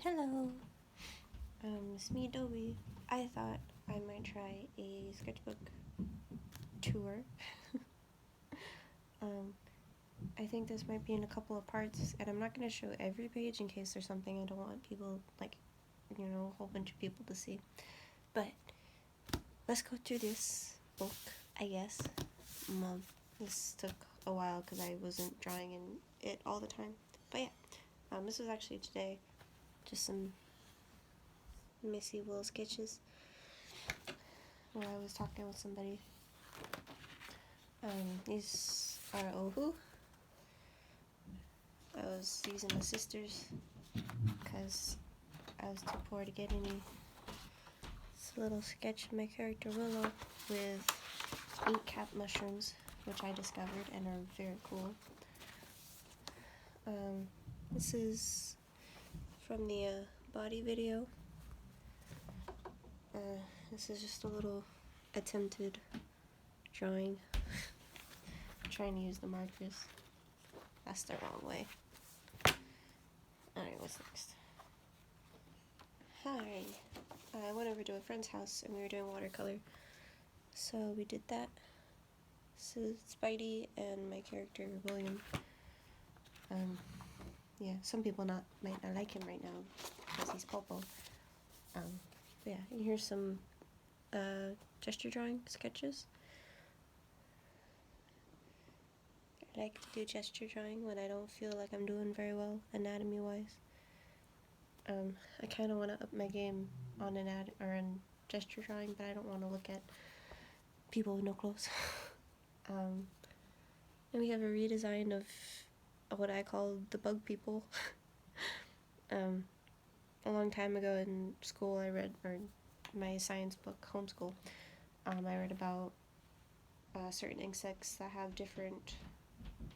Hello, it's me, Doubi. I thought I might try a sketchbook tour. I think this might be in a couple of parts, and I'm not going to show every page in case there's something I don't want people, a whole bunch of people to see. But let's go through this book, I guess. This took a while because I wasn't drawing in it all the time. But yeah, this was actually today. Just some messy little sketches where I was talking with somebody. These are Ohu. I was using my sisters because I was too poor to get any. It's a little sketch of my character Willow with 8 cat mushrooms, which I discovered and are very cool. This is from the body video. This is just a little attempted drawing. I'm trying to use the markers. That's the wrong way. Alright, what's next? Hi. I went over to a friend's house and we were doing watercolor. So we did that. This is Spidey and my character William. Yeah, some people might not like him right now because he's Popo. Yeah, and here's some gesture drawing sketches. I like to do gesture drawing when I don't feel like I'm doing very well anatomy-wise. I kind of want to up my game on gesture drawing, but I don't want to look at people with no clothes. And we have a redesign of what I call the bug people. A long time ago in school, I read, or my science book, homeschool, I read about certain insects that have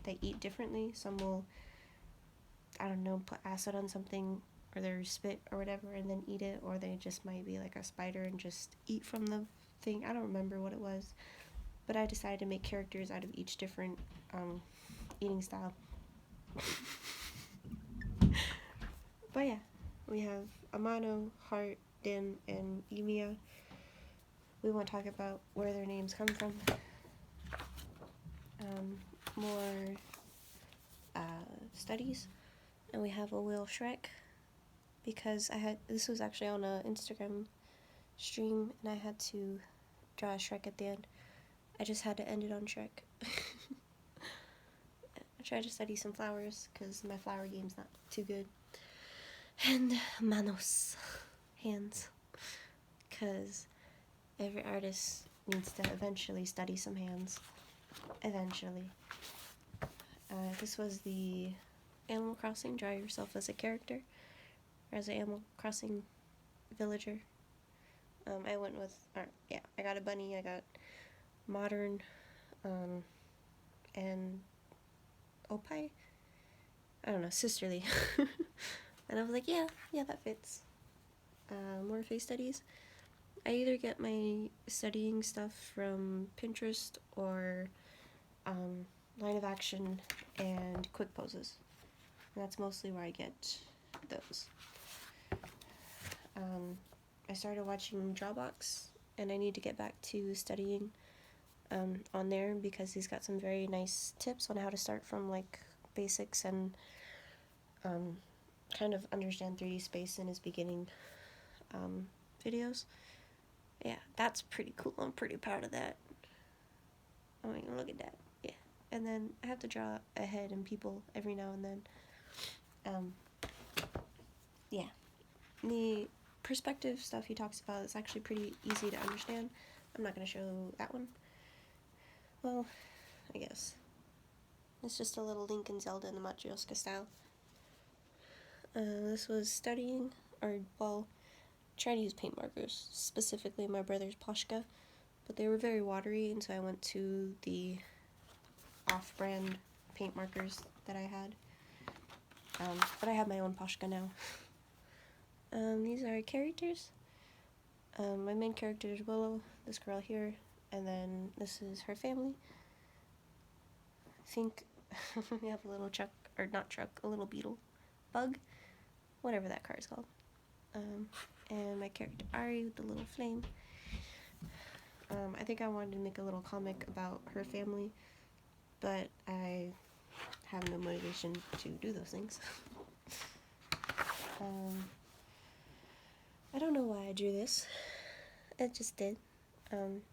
they eat differently. Some will, I don't know, put acid on something or their spit or whatever and then eat it, or they just might be like a spider and just eat from the thing. I don't remember what it was, but I decided to make characters out of each different eating style. But yeah, we have Amano, Heart, Dim, and Yumiya. We won't talk about where their names come from. More studies, and we have a Will Shrek, because this was actually on an Instagram stream, and I had to draw a Shrek at the end. I just had to end it on Shrek. I tried to study some flowers, because my flower game's not too good. And manos, hands, because every artist needs to eventually study some hands. Eventually. This was the Animal Crossing Draw Yourself as a Character, or as an Animal Crossing villager. I went with, I got a bunny, I got modern, and Opie? I don't know, sisterly. And I was like, yeah, that fits. More face studies. I either get my studying stuff from Pinterest or Line of Action and Quick Poses. And that's mostly where I get those. I started watching Drawbox, and I need to get back to studying on there because he's got some very nice tips on how to start from basics and kind of understand 3D space in his beginning videos. Yeah, that's pretty cool. I'm pretty proud of that. I mean, look at that. Yeah. And then I have to draw a head and people every now and then. Yeah. The perspective stuff he talks about is actually pretty easy to understand. I'm not going to show that one. Well, I guess. It's just a little Link and Zelda in the Matryoshka style. This was studying, trying to use paint markers, specifically my brother's Poshka, but they were very watery, and so I went to the off-brand paint markers that I had. But I have my own Poshka now. These are characters. My main character is Willow, this girl here, and then this is her family. I think we have a little a little beetle, bug, whatever that car is called. And my character Ari with the little flame. I think I wanted to make a little comic about her family, but I have no motivation to do those things. I don't know why I drew this. It just did.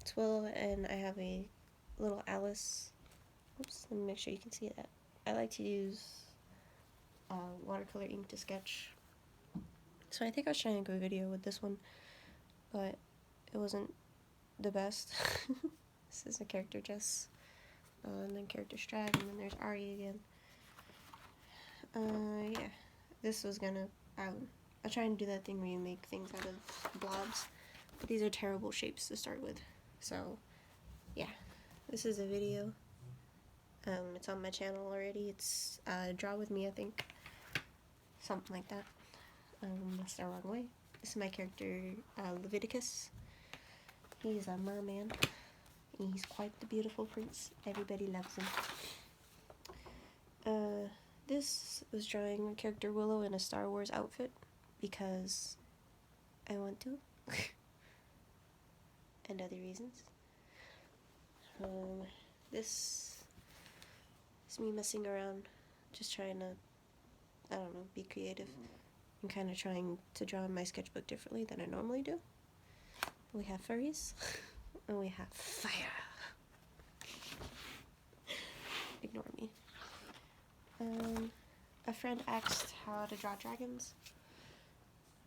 It's Willow, and I have a little Alice. Oops, let me make sure you can see that. I like to use watercolor ink to sketch. So I think I was trying to go video with this one, but it wasn't the best. This is a character Jess, and then character Strad, and then there's Ari again. Yeah, this was gonna, I try and do that thing where you make things out of blobs, but these are terrible shapes to start with. So yeah, this is a video. It's on my channel already. It's Draw With Me, I think. Something like that. That's the wrong way. This is my character, Leviticus. He's a merman. He's quite the beautiful prince. Everybody loves him. This was drawing a character Willow in a Star Wars outfit because I want to. And other reasons. This is me messing around, just trying to, I don't know, be creative. I'm kind of trying to draw in my sketchbook differently than I normally do. We have furries, and we have fire. Ignore me. A friend asked how to draw dragons.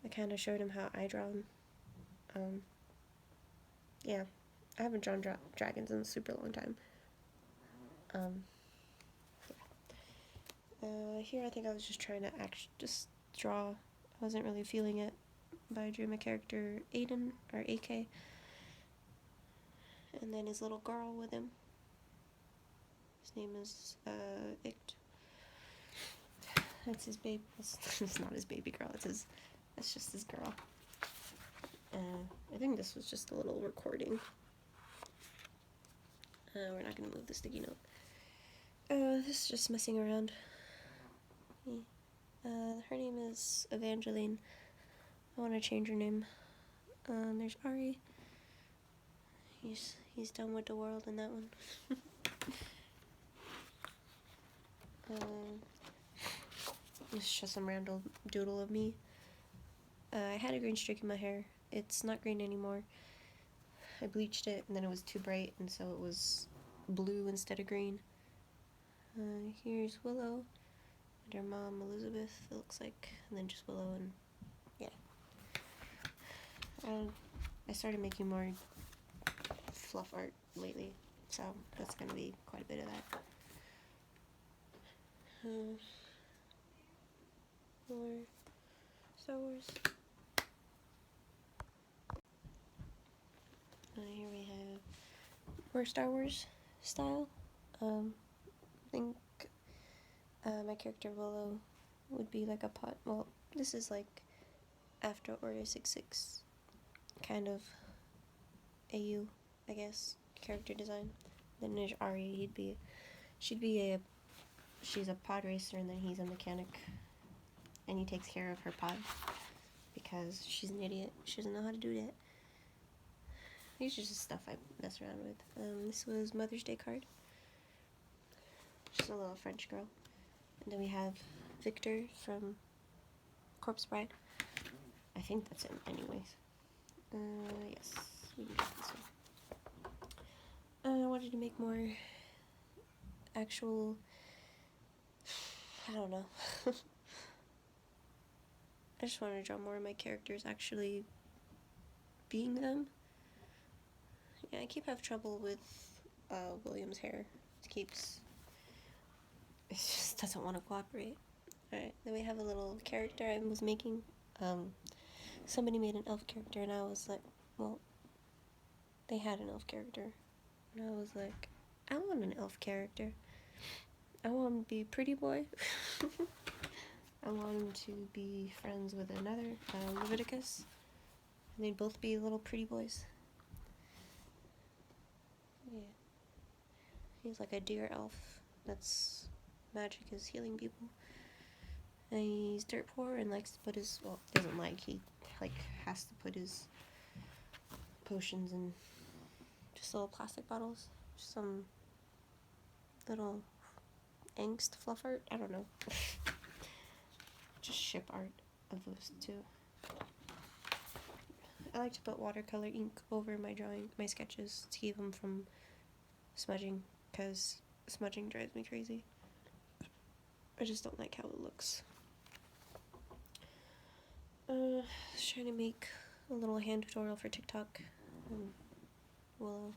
I kind of showed him how I draw them. Yeah, I haven't drawn dragons in a super long time. Here I think I was just trying to just draw. I wasn't really feeling it, but I drew my character Aiden, or AK, and then his little girl with him. His name is Icht. That's his baby. It's not his baby girl. It's just his girl. I think this was just a little recording. We're not gonna move the sticky note. This is just messing around. Her name is Evangeline. I want to change her name. There's Ari. He's done with the world in that one. This is just some random doodle of me. I had a green streak in my hair. It's not green anymore. I bleached it, and then it was too bright, and so it was blue instead of green. Here's Willow and her mom, Elizabeth, it looks like, and then just Willow, and yeah. I started making more fluff art lately, so that's gonna be quite a bit of that. More Star Wars. Here we have more Star Wars style. I think my character Willow would be like a pot. Well, this is like after Order 66, kind of AU, I guess, character design. Then there's Ari. She's a pod racer, and then he's a mechanic, and he takes care of her pod because she's an idiot. She doesn't know how to do that. These are just stuff I mess around with. This was Mother's Day card. Just a little French girl. And then we have Victor from Corpse Bride. I think that's him anyways. Yes, we can get this one. I wanted to make more actual, I don't know. I just wanted to draw more of my characters actually being them. Yeah, I keep having trouble with William's hair. It just doesn't want to cooperate. Alright, then we have a little character I was making. Somebody made an elf character, and I was like, well, they had an elf character. And I was like, I want an elf character. I want him to be a pretty boy. I want him to be friends with another, Leviticus. And they'd both be little pretty boys. Yeah. He's like a deer elf. That's magic is healing people. And he's dirt poor and likes to put his, well, doesn't like, he like has to put his potions in just little plastic bottles. Some little angst fluff art, I don't know. Just ship art of those two. I like to put watercolor ink over my sketches to keep them from smudging, because smudging drives me crazy. I just don't like how it looks. Just trying to make a little hand tutorial for TikTok. Willow.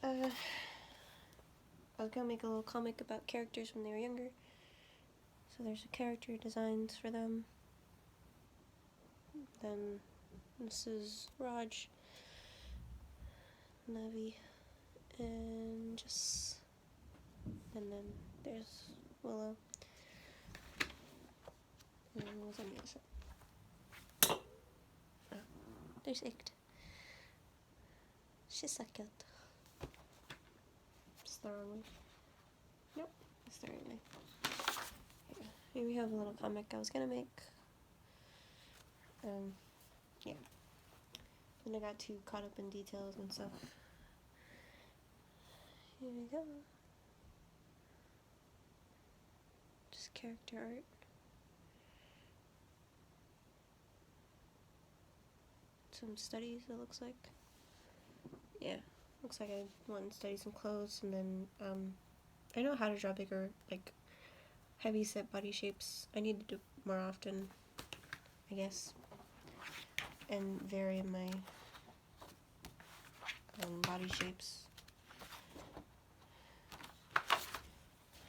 I was gonna make a little comic about characters when they were younger. So there's a character designs for them. Then this is Raj, Navi, and then there's Willow. And what's on the other side? Oh, there's Icht. She's so cute. Is the wrong way? Nope, it's the right way. Yeah. Here we have a little comic I was gonna make. Yeah. Then I got too caught up in details and stuff. Here we go. Just character art. Some studies, it looks like. Yeah, looks like I went to study some clothes, and then, I know how to draw bigger, like, heavy set body shapes. I need to do it more often, I guess, and vary my body shapes.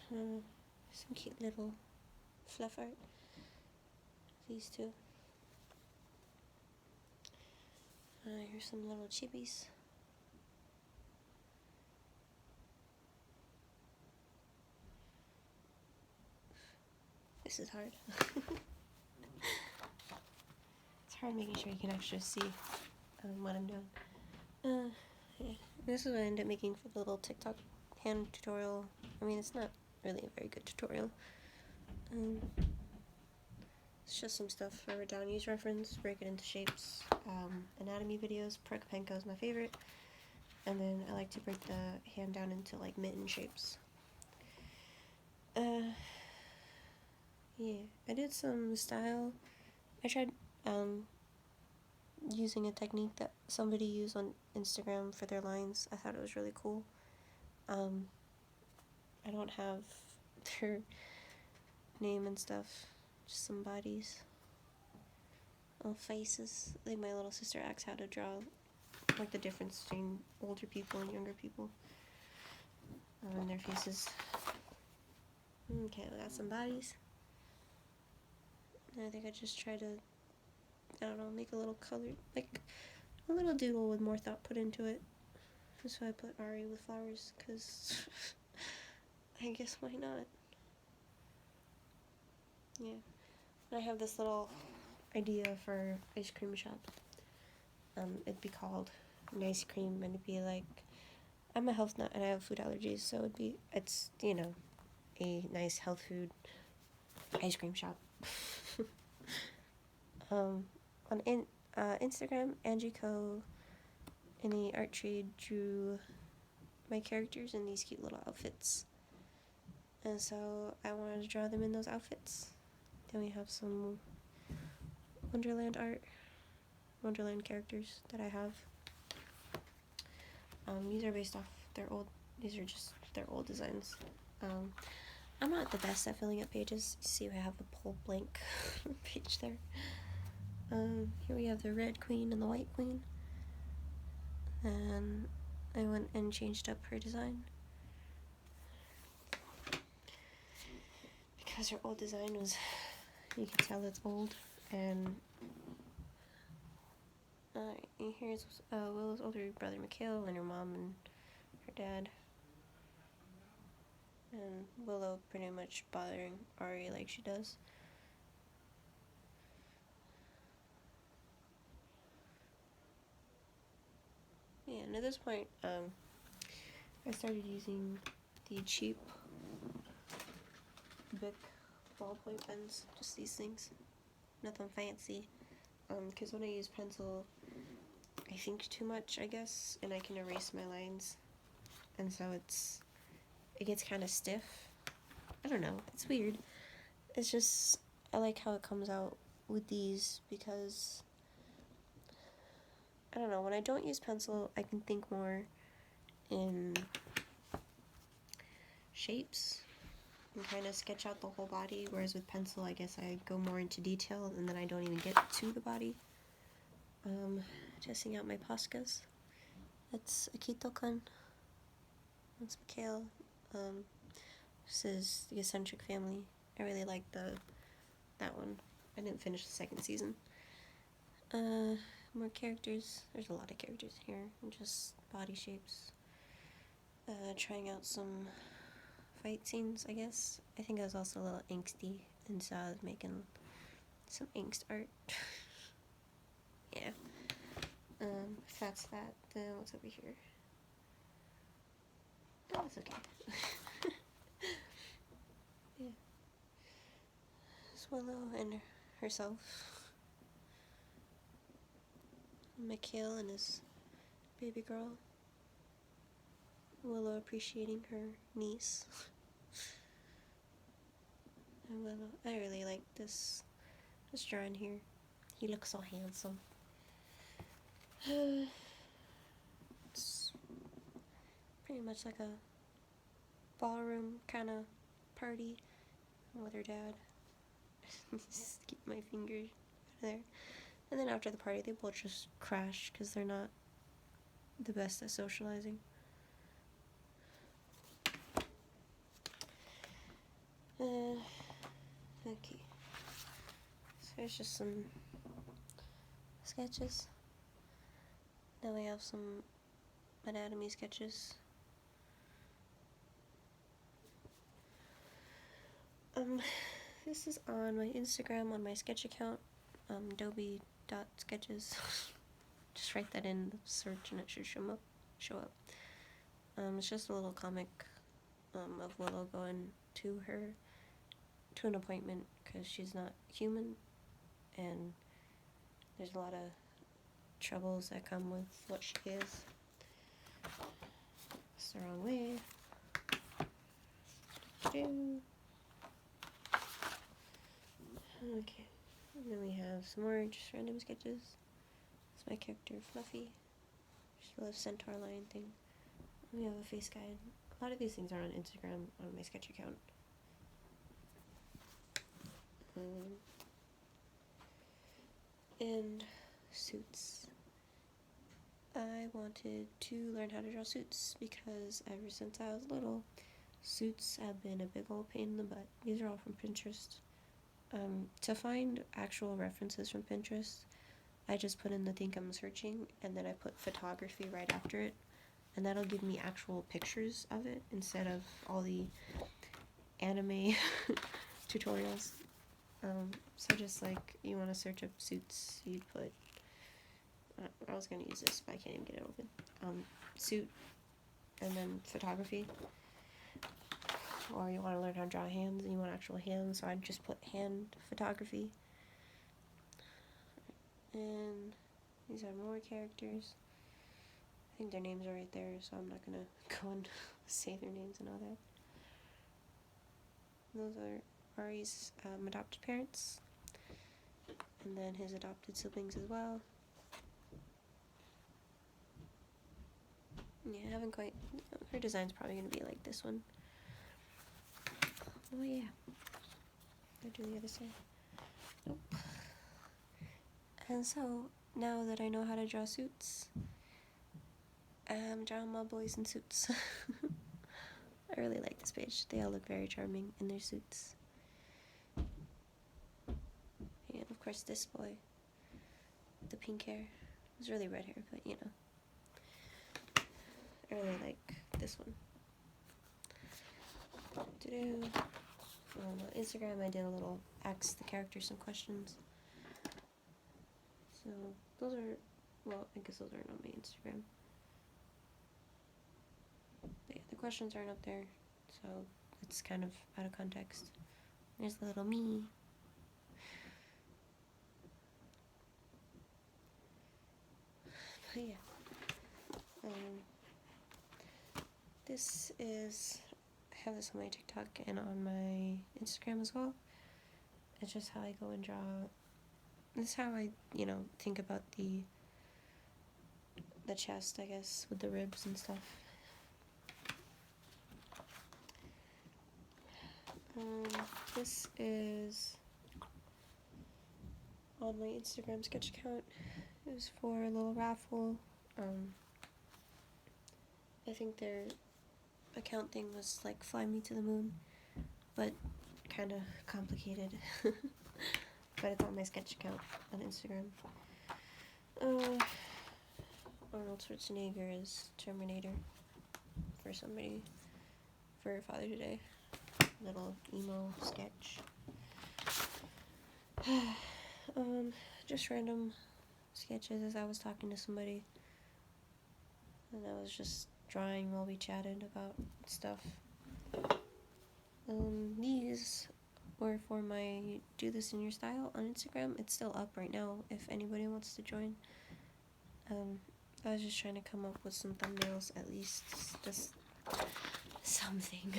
Some cute little fluff art. These two. Here's some little chibis. This is hard. It's hard making sure you can actually see what I'm doing. Yeah. This is what I ended up making for the little TikTok hand tutorial. I mean, it's not really a very good tutorial. It's just some stuff for down-use reference, break it into shapes, anatomy videos. Prokopchenko is my favorite. And then I like to break the hand down into like mitten shapes. Yeah, I did some style. I tried using a technique that somebody used on Instagram for their lines. I thought it was really cool. I don't have their name and stuff, just some bodies. Little faces. Like my little sister asks how to draw, like the difference between older people and younger people. And their faces. Okay, we got some bodies. I think I just try to, I don't know, make a little color, like a little doodle with more thought put into it. That's why I put Ari with flowers, because I guess why not? Yeah. And I have this little idea for ice cream shop. It'd be called an ice cream, and it'd be like, I'm a health nut and I have food allergies, so it's, you know, a nice health food ice cream shop. On Instagram, Angie Co. in the art trade drew my characters in these cute little outfits. And so I wanted to draw them in those outfits. Then we have some Wonderland art, Wonderland characters that I have. These are based off these are just their old designs. I'm not the best at filling up pages. You see I have a whole blank page there. Here we have the red queen and the white queen. And I went and changed up her design. Because her old design was, you can tell it's old. And here's Willow's older brother Mikhail and her mom and her dad. And Willow pretty much bothering Ari like she does. Yeah, and at this point, I started using the cheap Bic ballpoint pens, just these things, nothing fancy. Because when I use pencil, I think too much, I guess, and I can erase my lines, and so it gets kind of stiff. I don't know, it's weird. It's just, I like how it comes out with these because, I don't know, when I don't use pencil, I can think more in shapes and kind of sketch out the whole body, whereas with pencil, I guess I go more into detail and then I don't even get to the body. Testing out my Poscas. That's Akito-kun. That's Mikhail. This is The Eccentric Family. I really like that one. I didn't finish the second season. More characters. There's a lot of characters here. And just body shapes. Trying out some fight scenes, I guess. I think I was also a little angsty, and so I was making some angst art. Yeah. If that's that, then what's over here? Oh, it's okay. Yeah. Swallow and herself. Mikhail and his baby girl. Willow appreciating her niece. And Willow, I really like this drawing here. He looks so handsome. It's pretty much like a ballroom kind of party with her dad. Just keep my finger there. And then after the party, they both just crash because they're not the best at socializing. Okay. So here's just some sketches. Now we have some anatomy sketches. This is on my Instagram, on my sketch account, Doubi-IXI. Just write that in the search and it should show up. It's just a little comic of Willow going to an appointment because she's not human, and there's a lot of troubles that come with what she is. It's the wrong way. Okay, and then we have some more just random sketches. It's my character Fluffy. Just a little centaur lion thing. We have a face guide. A lot of these things are on Instagram on my sketch account. And suits. I wanted to learn how to draw suits because ever since I was little, suits have been a big old pain in the butt. These are all from Pinterest. To find actual references from Pinterest, I just put in the thing I'm searching, and then I put photography right after it, and that'll give me actual pictures of it instead of all the anime tutorials. So just like you want to search up suits, you'd put, I was going to use this, but I can't even get it open, suit, and then photography. Or you want to learn how to draw hands and you want actual hands, so I'd just put hand photography. And these are more characters. I think their names are right there, so I'm not gonna go and say their names and all that. Those are Ari's adopted parents, and then his adopted siblings as well. Yeah, I haven't quite, her design's probably gonna be like this one. Oh yeah. I'll do the other side. Nope. And so, now that I know how to draw suits, I'm drawing my boys in suits. I really like this page. They all look very charming in their suits. And of course this boy, with the pink hair. It was really red hair, but you know. I really like this one. On Instagram I did a little ask the characters some questions. So those are, well, I guess those aren't on my Instagram. But yeah, the questions aren't up there, so it's kind of out of context. There's the little me. But yeah. This is, I have this on my TikTok and on my Instagram as well. It's just how I go and draw. This is how I, think about the chest, I guess, with the ribs and stuff. This is on my Instagram sketch account. It was for a little raffle. I think their account thing was like Fly Me to the Moon, but kind of complicated. But it's on my sketch account on Instagram. Arnold Schwarzenegger is Terminator for somebody for Father's Day. Little emo sketch. Just random sketches as I was talking to somebody, and I was just drawing while we chatted about stuff. These were for my Do This in Your Style on Instagram. It's still up right now if anybody wants to join. I was just trying to come up with some thumbnails, at least, just something.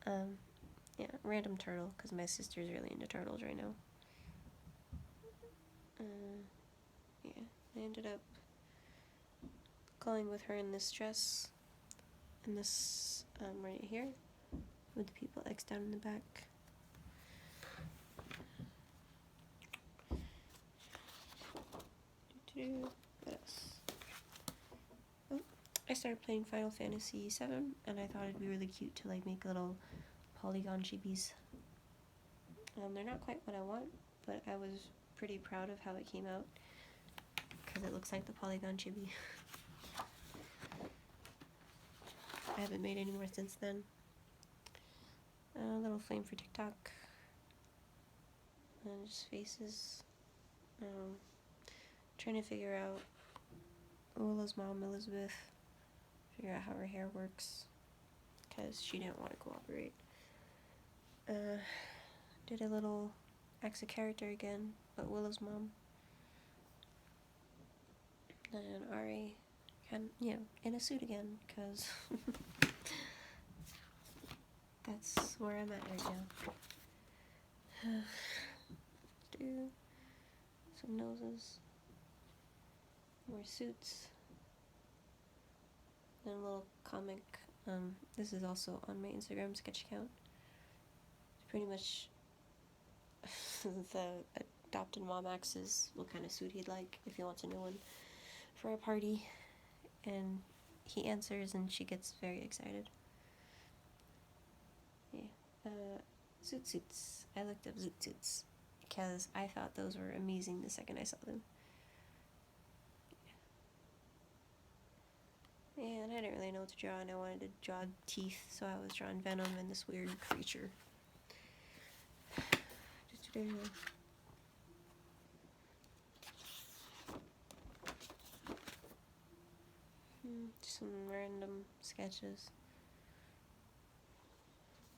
Yeah, random turtle, because my sister's really into turtles right now. Yeah, I ended up going with her in this dress, and this, right here, with the people X down in the back. What else? Oh, I started playing Final Fantasy VII, and I thought it'd be really cute to like make little polygon chibis. They're not quite what I want, but I was pretty proud of how it came out, because it looks like the polygon chibi. I haven't made any more since then. A little flame for TikTok. And just faces. Trying to figure out Willow's mom, Elizabeth, figure out how her hair works, because she didn't want to cooperate. Did a little X a character again, but Willow's mom. And Ari, in a suit again, because that's where I'm at right now. Do some noses, more suits, and a little comic. This is also on my Instagram sketch account. It's pretty much the adopted mom asks what kind of suit he'd like if he wants a new one for a party, and he answers and she gets very excited. Yeah. Zoot suits. I looked up zoot suits because I thought those were amazing the second I saw them. Yeah, and I didn't really know what to draw, and I wanted to draw teeth, so I was drawing Venom and this weird creature. Just some random sketches.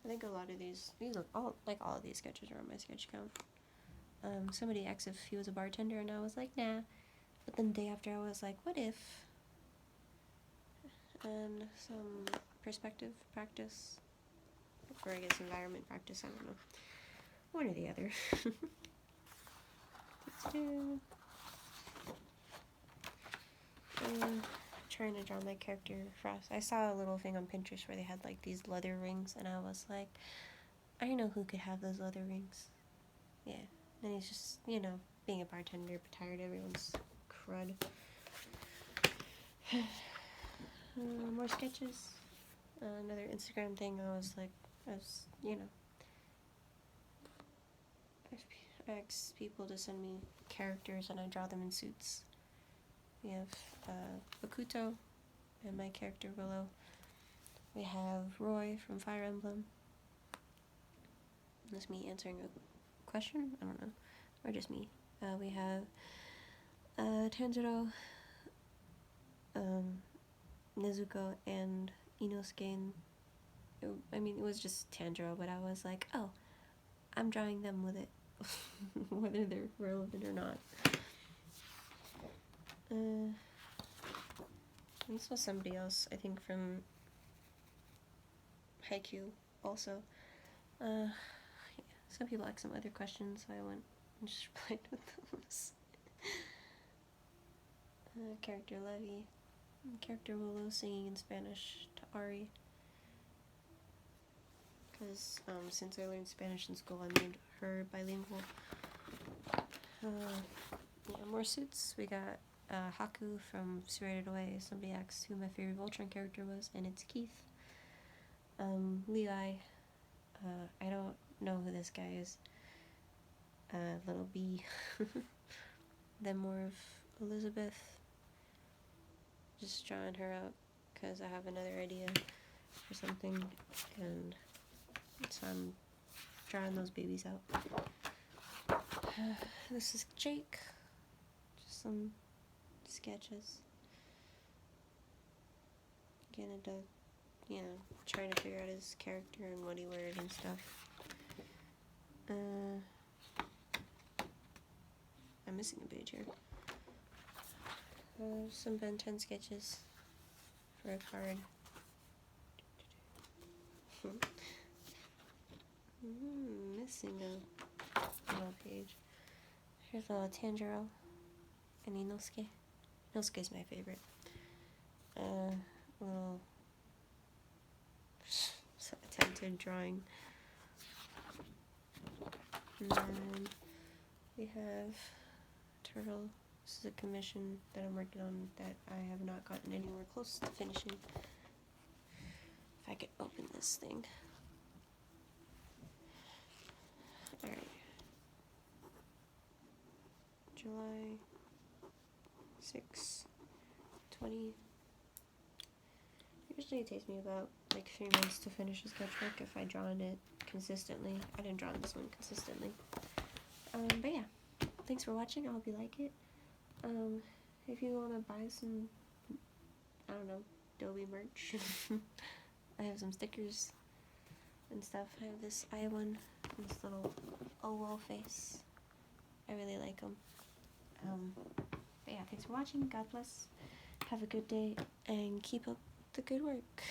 I think a lot of these all of these sketches are on my sketch account. Somebody asked if he was a bartender, and I was like, nah. But then the day after, I was like, what if? And some perspective practice, or I guess environment practice, I don't know. One or the other. Trying to draw my character Frost. I saw a little thing on Pinterest where they had like these leather rings, and I was like, I know who could have those leather rings. Yeah. And he's just, being a bartender, but tired of everyone's crud. More sketches. Another Instagram thing, I ask people to send me characters, and I draw them in suits. We have Bakuto and my character Willow. We have Roy from Fire Emblem. That's me answering a question? I don't know. Or just me. We have Tanjiro, Nezuko, and Inosuke I mean, it was just Tanjiro, but I was like, oh, I'm drawing them with it, whether they're relevant or not. This was somebody else, I think, from Haikyuu also. Yeah, some people asked some other questions, so I went and just replied with those. Character Levy. Character Willow singing in Spanish to Ari. Because since I learned Spanish in school, I made her bilingual. Yeah, more suits. We got Haku from Spirited Away. Somebody asked who my favorite Voltron character was, and it's Keith. Levi. I don't know who this guy is. Little B. Then more of Elizabeth. Just drawing her out because I have another idea for something, and so I'm drawing those babies out. This is Jake. Just some sketches. Again, trying to figure out his character and what he wears and stuff. I'm missing a page here. Some Ben 10 sketches for a card. Missing a little page. Here's a little Tanjiro and Inosuke. Inosuke's my favorite. Little attempted drawing. And then we have Turtle. This is a commission that I'm working on that I have not gotten anywhere close to finishing. If I could open this thing. Alright. July 6, 20. Usually it takes me about like 3 months to finish a sketchbook if I draw on it consistently. I didn't draw on this one consistently. But yeah, thanks for watching. I hope you like it. If you want to buy some, I don't know, Doubi merch, I have some stickers and stuff. I have this eye one, and this little wall face. I really like them. But yeah, thanks for watching. God bless. Have a good day, and keep up the good work.